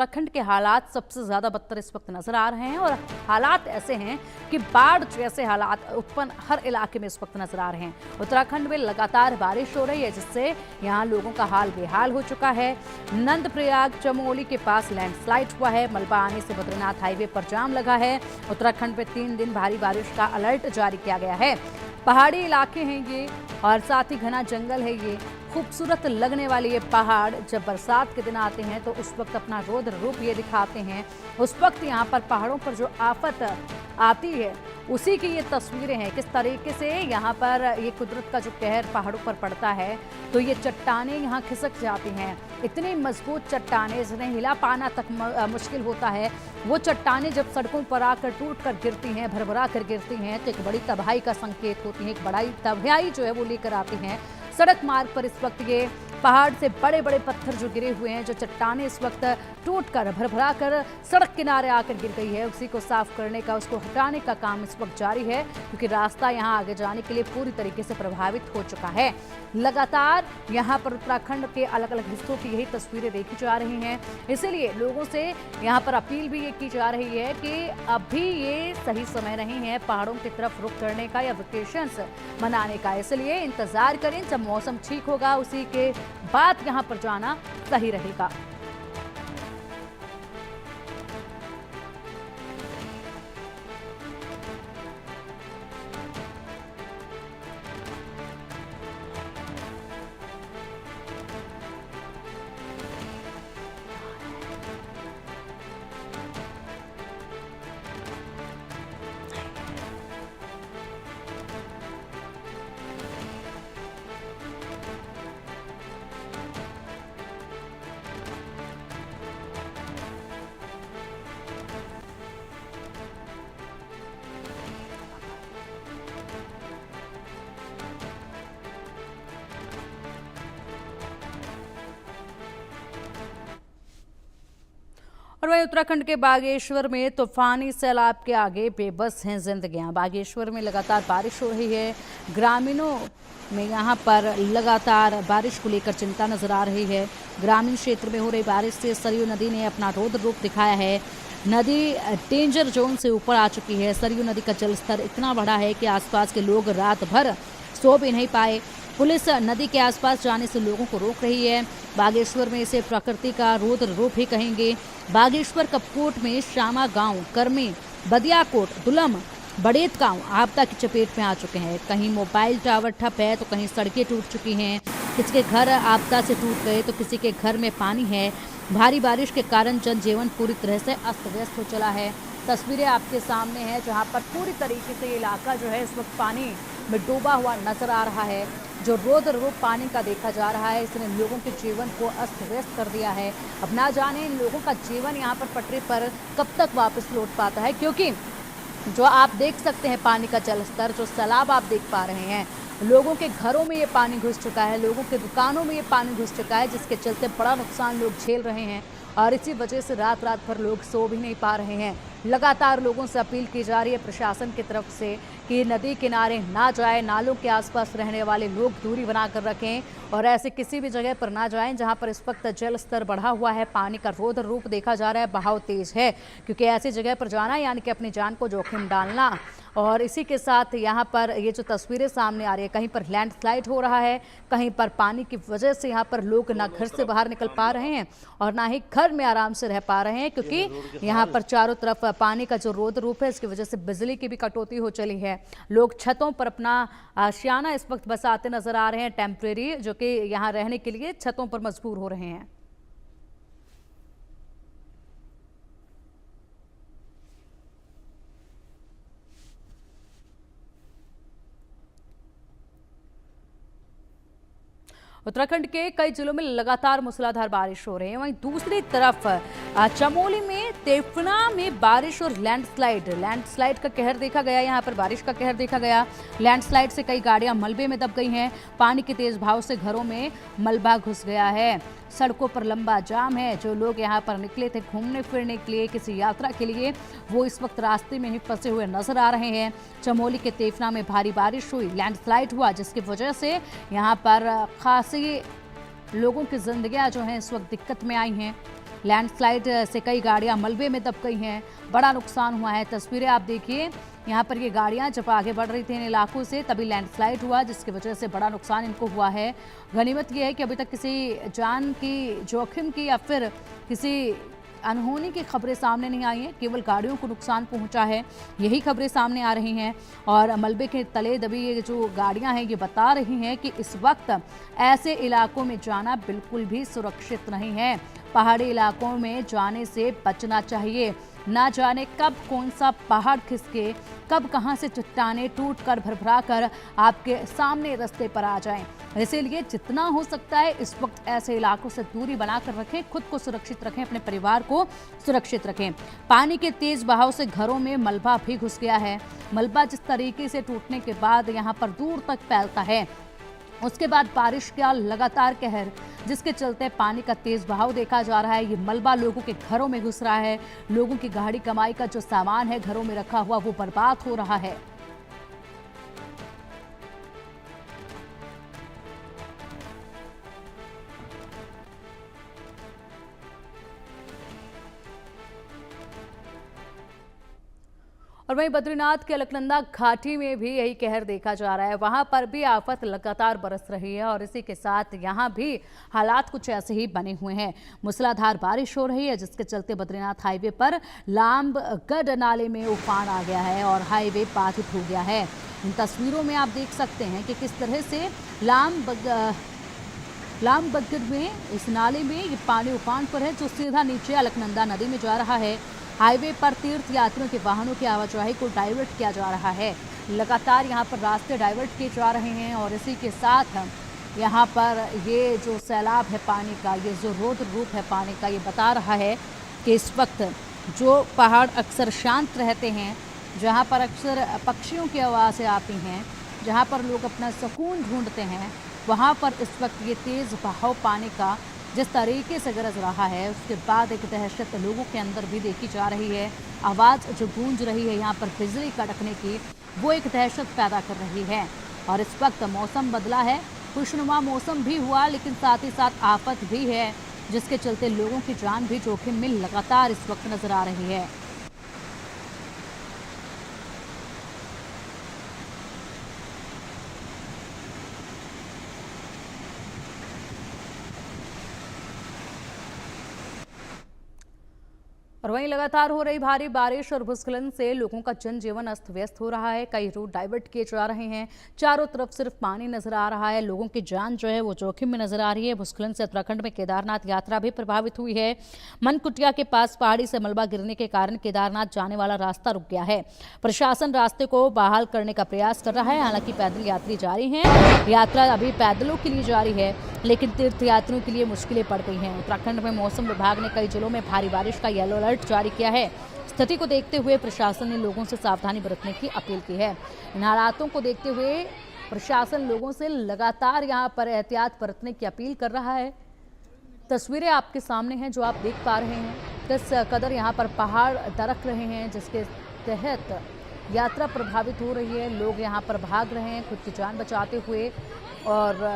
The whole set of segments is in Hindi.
उत्तराखंड के हालात सबसे ज्यादा बदतर इस वक्त नजर आ रहे हैं और हालात ऐसे हैं कि बाढ़ जैसे हालात उत्पन्न हर इलाके में इस वक्त नजर आ रहे हैं। उत्तराखंड में लगातार बारिश हो रही है जिससे यहां लोगों का हाल बेहाल हो चुका है। नंदप्रयाग चमोली के पास लैंडस्लाइड हुआ है। मलबा आने से बद्रीनाथ हाईवे पर जाम लगा है। उत्तराखंड में 3 दिन भारी बारिश का अलर्ट जारी किया गया है। पहाड़ी इलाके हैं ये और साथ ही घना जंगल है ये। खूबसूरत लगने वाले ये पहाड़ जब बरसात के दिन आते हैं तो उस वक्त अपना रौद्र रूप ये दिखाते हैं। उस वक्त यहाँ पर पहाड़ों पर जो आफत आती है उसी की ये तस्वीरें हैं। किस तरीके से यहाँ पर ये कुदरत का जो कहर पहाड़ों पर पड़ता है तो ये चट्टानें यहाँ खिसक जाती हैं। इतनी मजबूत चट्टानें जिन्हें हिला पाना तक मुश्किल होता है, वो चट्टानें जब सड़कों पर आकर टूट कर गिरती हैं, भरभरा कर गिरती हैं तो एक बड़ी तबाही का संकेत होती है। एक बड़ी तबाही जो है वो लेकर आती हैं। सड़क मार्ग पर इस वक्त ये पहाड़ से बड़े बड़े पत्थर जो गिरे हुए हैं, जो चट्टानें इस वक्त टूटकर भरभरा कर सड़क किनारे आकर गिर गई है, उसी को साफ करने का, उसको हटाने का काम इस वक्त जारी है क्योंकि रास्ता यहां आगे जाने के लिए पूरी तरीके से प्रभावित हो चुका है। लगातार यहां पर उत्तराखंड के अलग अलग हिस्सों की यही तस्वीरें देखी जा रही हैं। इसीलिए लोगों से यहां पर अपील भी ये की जा रही है कि अभी ये सही समय नहीं है पहाड़ों की तरफ रुख करने का या वेकेशंस मनाने का। इसलिए इंतजार करें, जब मौसम ठीक होगा उसी के बाद यहां पर जाना सही रहेगा। और वही उत्तराखंड के बागेश्वर में तूफानी सैलाब के आगे बेबस हैं जिंदगियां। बागेश्वर में लगातार बारिश हो रही है। ग्रामीणों में यहां पर लगातार बारिश को लेकर चिंता नजर आ रही है। ग्रामीण क्षेत्र में हो रही बारिश से सरयू नदी ने अपना रौद्र रूप दिखाया है। नदी डेंजर जोन से ऊपर आ चुकी है। सरयू नदी का जलस्तर इतना बढ़ा है कि आसपास के लोग रात भर सो भी नहीं पाए। पुलिस नदी के आसपास जाने से लोगों को रोक रही है। बागेश्वर में इसे प्रकृति का रौद्र रूप ही कहेंगे। बागेश्वर कपकोट में श्यामा गांव, कर्मी, बदियाकोट, दुलम, बड़ेत गांव आपदा की चपेट में आ चुके हैं। कहीं मोबाइल टावर ठप है तो कहीं सड़कें टूट चुकी हैं। किसी के घर आपदा से टूट गए तो किसी के घर में पानी है। भारी बारिश के कारण जनजीवन पूरी तरह से अस्त व्यस्त हो चला है। तस्वीरें आपके सामने हैं जहां पर पूरी तरीके से इलाका जो है इस वक्त पानी में डूबा हुआ नजर आ रहा है। जो रौद्र रूप पानी का देखा जा रहा है इसने लोगों के जीवन को अस्त व्यस्त कर दिया है। अब ना जाने इन लोगों का जीवन यहाँ पर पटरी पर कब तक वापस लौट पाता है, क्योंकि जो आप देख सकते हैं पानी का जलस्तर, जो सैलाब आप देख पा रहे हैं, लोगों के घरों में ये पानी घुस चुका है, लोगों के दुकानों में ये पानी घुस चुका है, जिसके चलते बड़ा नुकसान लोग झेल रहे हैं और इसी वजह से रात रात भर लोग सो भी नहीं पा रहे हैं। लगातार लोगों से अपील की जा रही है प्रशासन की तरफ से कि नदी किनारे ना जाए, नालों के आसपास रहने वाले लोग दूरी बनाकर रखें और ऐसे किसी भी जगह पर ना जाएं जहां पर इस वक्त जल स्तर बढ़ा हुआ है, पानी का रौद्र रूप देखा जा रहा है, बहाव तेज है, क्योंकि ऐसी जगह पर जाना यानी कि अपनी जान को जोखिम डालना। और इसी के साथ यहाँ पर ये जो तस्वीरें सामने आ रही है, कहीं पर लैंडस्लाइड हो रहा है, कहीं पर पानी की वजह से यहाँ पर लोग ना घर से बाहर निकल पा रहे हैं और ना ही घर में आराम से रह पा रहे हैं, क्योंकि यहाँ पर चारों तरफ पानी का जो रौद्र रूप है इसकी वजह से बिजली की भी कटौती हो चली है। लोग छतों पर अपना आशियाना इस वक्त बसाते नजर आ रहे हैं, टेम्परेरी, जो कि यहाँ रहने के लिए छतों पर मजबूर हो रहे हैं। उत्तराखंड के कई जिलों में लगातार मूसलाधार बारिश हो रही है। वहीं दूसरी तरफ चमोली में तेफना में बारिश और लैंडस्लाइड का कहर देखा गया। यहाँ पर बारिश का कहर देखा गया। लैंडस्लाइड से कई गाड़ियां मलबे में दब गई हैं। पानी के तेज बहाव से घरों में मलबा घुस गया है। सड़कों पर लंबा जाम है। जो लोग यहाँ पर निकले थे घूमने फिरने के लिए, किसी यात्रा के लिए, वो इस वक्त रास्ते में ही फंसे हुए नजर आ रहे हैं। चमोली के तेफना में भारी बारिश हुई, लैंडस्लाइड हुआ, जिसकी वजह से यहाँ पर खासी लोगों की जिंदगियां जो हैं इस वक्त दिक्कत में आई हैं। लैंडस्लाइड से कई गाड़ियां मलबे में दब गई हैं, बड़ा नुकसान हुआ है। तस्वीरें आप देखिए, यहाँ पर ये गाड़ियां जब आगे बढ़ रही थी इन इलाकों से तभी लैंडस्लाइड हुआ, जिसकी वजह से बड़ा नुकसान इनको हुआ है। गनीमत ये है कि अभी तक किसी जान की जोखिम की या फिर किसी अनहोनी की खबरें सामने नहीं आई हैं, केवल गाड़ियों को नुकसान पहुंचा है, यही खबरें सामने आ रही हैं। और मलबे के तले दबी ये जो गाड़ियां हैं ये बता रही हैं कि इस वक्त ऐसे इलाकों में जाना बिल्कुल भी सुरक्षित नहीं है। पहाड़ी इलाकों में जाने से बचना चाहिए। ना जाने कब कौन सा पहाड़ खिसके, कब कहां से चट्टानें टूट कर भरभरा कर आपके सामने रास्ते पर आ जाएं। इसीलिए जितना हो सकता है इस वक्त ऐसे इलाकों से दूरी बनाकर रखें, खुद को सुरक्षित रखें, अपने परिवार को सुरक्षित रखें। पानी के तेज बहाव से घरों में मलबा भी घुस गया है। मलबा जिस तरीके से टूटने के बाद यहाँ पर दूर तक फैलता है, उसके बाद बारिश का लगातार कहर, जिसके चलते पानी का तेज बहाव देखा जा रहा है। ये मलबा लोगों के घरों में घुस रहा है, लोगों की गाड़ी कमाई का जो सामान है घरों में रखा हुआ वो बर्बाद हो रहा है। और वहीं बद्रीनाथ के अलकनंदा घाटी में भी यही कहर देखा जा रहा है। वहां पर भी आफत लगातार बरस रही है और इसी के साथ यहां भी हालात कुछ ऐसे ही बने हुए हैं। मूसलाधार बारिश हो रही है, जिसके चलते बद्रीनाथ हाईवे पर लामबगढ़ नाले में उफान आ गया है और हाईवे बाधित हो गया है। इन तस्वीरों में आप देख सकते हैं कि किस तरह से लामबगढ़ में इस नाले में ये पानी उफान पर है, जो सीधा नीचे अलकनंदा नदी में जा रहा है। हाईवे पर तीर्थ यात्रियों के वाहनों की आवाजाही को डाइवर्ट किया जा रहा है। लगातार यहां पर रास्ते डाइवर्ट किए जा रहे हैं और इसी के साथ यहां पर ये जो सैलाब है पानी का, ये जो रौद्र रूप है पानी का, ये बता रहा है कि इस वक्त जो पहाड़ अक्सर शांत रहते हैं, जहां पर अक्सर पक्षियों की आवाज़ें आती हैं, जहां पर लोग अपना सुकून ढूंढते हैं, वहां पर इस वक्त ये तेज़ बहाव पानी का जिस तरीके से गरज रहा है, उसके बाद एक दहशत लोगों के अंदर भी देखी जा रही है। आवाज़ जो गूंज रही है यहाँ पर बिजली कड़कने की, वो एक दहशत पैदा कर रही है। और इस वक्त मौसम बदला है, खुशनुमा मौसम भी हुआ, लेकिन साथ ही साथ आफत भी है, जिसके चलते लोगों की जान भी जोखिम में लगातार इस वक्त नजर आ रही है। और वहीं लगातार हो रही भारी बारिश और भूस्खलन से लोगों का जनजीवन अस्त व्यस्त हो रहा है। कई रूट डाइवर्ट किए जा रहे हैं, चारों तरफ सिर्फ पानी नजर आ रहा है, लोगों की जान जो है वो जोखिम में नजर आ रही है। भूस्खलन से उत्तराखंड में केदारनाथ यात्रा भी प्रभावित हुई है। मनकुटिया के पास पहाड़ी से मलबा गिरने के कारण केदारनाथ जाने वाला रास्ता रुक गया है। प्रशासन रास्ते को बहाल करने का प्रयास कर रहा है, हालांकि पैदल यात्री जारी हैं। यात्रा अभी पैदलों के लिए जारी है, लेकिन तीर्थ यात्रियों के लिए मुश्किलें पड़ गई हैं। उत्तराखंड में मौसम विभाग ने कई जिलों में भारी बारिश का येलो अलर्ट जारी किया है। स्थिति को देखते हुए प्रशासन ने लोगों से सावधानी बरतने की अपील की है। इन हालातों को देखते हुए प्रशासन लोगों से लगातार यहां पर एहतियात बरतने की अपील कर रहा है। तस्वीरें आपके सामने हैं जो आप देख पा रहे हैं, किस कदर यहाँ पर पहाड़ दरक रहे हैं, जिसके तहत यात्रा प्रभावित हो रही है। लोग यहाँ पर भाग रहे हैं खुद की जान बचाते हुए, और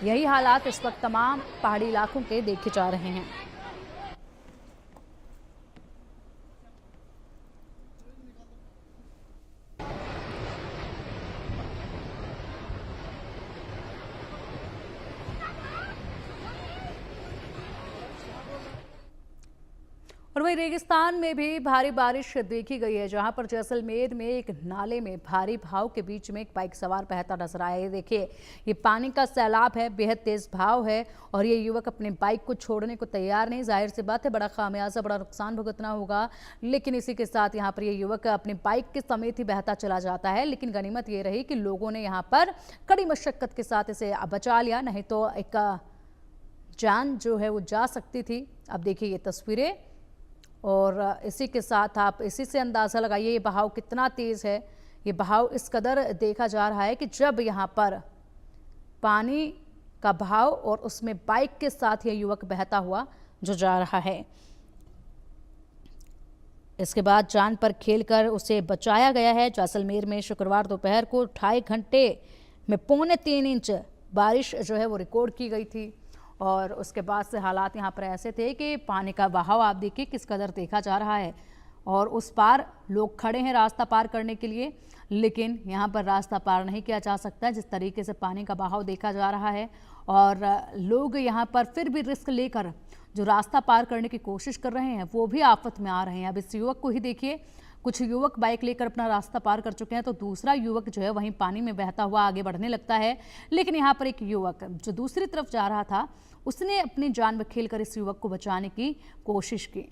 यही हालात इस वक्त तमाम पहाड़ी इलाकों के देखे जा रहे हैं। और वहीं रेगिस्तान में भी भारी बारिश देखी गई है, जहां पर जैसलमेर में एक नाले में भारी भाव के बीच में एक बाइक सवार बहता नजर आया। ये देखिए, ये पानी का सैलाब है, बेहद तेज भाव है और ये युवक अपने बाइक को छोड़ने को तैयार नहीं। जाहिर सी बात है, बड़ा खामियाजा, बड़ा नुकसान भुगतना होगा, लेकिन इसी के साथ यहाँ पर ये युवक अपनी बाइक के समेत ही बहता चला जाता है। लेकिन गनीमत ये रही कि लोगों ने यहाँ पर कड़ी मशक्कत के साथ इसे बचा लिया, नहीं तो एक जान जो है वो जा सकती थी। अब देखिए ये तस्वीरें, और इसी के साथ आप इसी से अंदाज़ा लगाइए ये बहाव कितना तेज़ है। ये बहाव इस कदर देखा जा रहा है कि जब यहाँ पर पानी का बहाव और उसमें बाइक के साथ ये युवक बहता हुआ जो जा रहा है, इसके बाद जान पर खेलकर उसे बचाया गया है। जैसलमेर में शुक्रवार दोपहर को 2.5 घंटे में 3.25 इंच बारिश जो है वो रिकॉर्ड की गई थी। और उसके बाद से हालात यहाँ पर ऐसे थे कि पानी का बहाव आप देखिए किस कदर देखा जा रहा है और उस पार लोग खड़े हैं रास्ता पार करने के लिए, लेकिन यहाँ पर रास्ता पार नहीं किया जा सकता जिस तरीके से पानी का बहाव देखा जा रहा है। और लोग यहाँ पर फिर भी रिस्क लेकर जो रास्ता पार करने की कोशिश कर रहे हैं वो भी आफत में आ रहे हैं। अब इस युवक को ही देखिए, कुछ युवक बाइक लेकर अपना रास्ता पार कर चुके हैं तो दूसरा युवक जो है वहीं पानी में बहता हुआ आगे बढ़ने लगता है। लेकिन यहाँ पर एक युवक जो दूसरी तरफ जा रहा था उसने अपनी जान में खेलकर इस युवक को बचाने की कोशिश की।